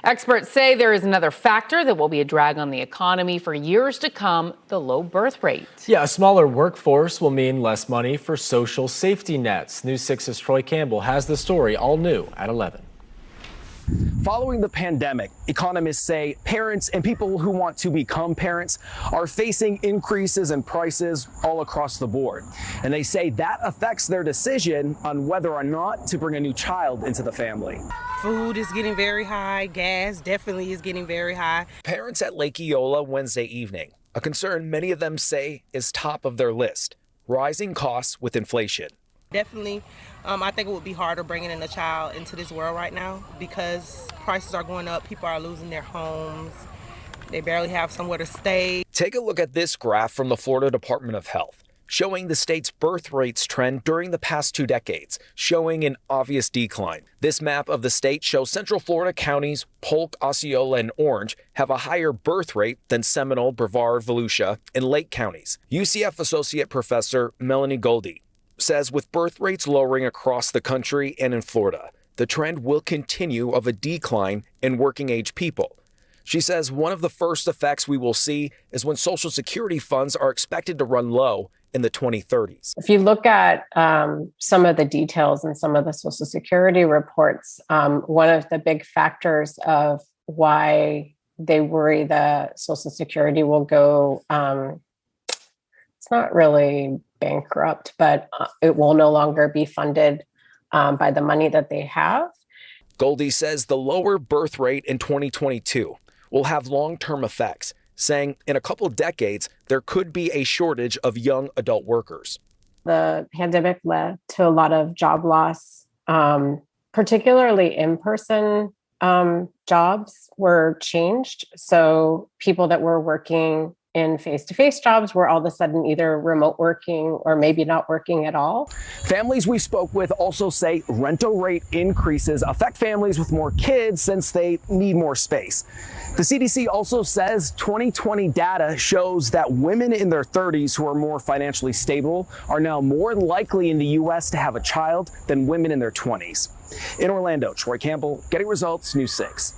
Experts say there is another factor that will be a drag on the economy for years to come: the low birth rate. Yeah, a smaller workforce will mean less money for social safety nets. News 6's Troy Campbell has the story all new at 11. Following the pandemic, economists say parents and people who want to become parents are facing increases in prices all across the board. And they say that affects their decision on whether or not to bring a new child into the family. Food is getting very high. Gas definitely is getting very high. Parents at Lake Eola Wednesday evening, a concern many of them say is top of their list: rising costs with inflation. Definitely, I think it would be harder bringing in a child into this world right now because prices are going up. People are losing their homes. They barely have somewhere to stay. Take a look at this graph from the Florida Department of Health, showing the state's birth rates trend during the past 2 decades, showing an obvious decline. This map of the state shows Central Florida counties Polk, Osceola, and Orange have a higher birth rate than Seminole, Brevard, Volusia, and Lake counties. UCF Associate Professor Melanie Goldie says with birth rates lowering across the country and in Florida, the trend will continue of a decline in working age people. She says one of the first effects we will see is when Social Security funds are expected to run low in the 2030s. If you look at some of the details in some of the Social Security reports, one of the big factors of why they worry that Social Security will go, it's not really bankrupt, but it will no longer be funded by the money that they have. Goldie says the lower birth rate in 2022 will have long-term effects, saying in a couple decades, there could be a shortage of young adult workers. The pandemic led to a lot of job loss, particularly in-person jobs were changed. So people that were working in face-to-face jobs were all of a sudden either remote working or maybe not working at all. Families we spoke with also say rental rate increases affect families with more kids since they need more space. The CDC also says 2020 data shows that women in their 30s who are more financially stable are now more likely in the U.S. to have a child than women in their 20s. In Orlando, Troy Campbell, Getting Results, News 6.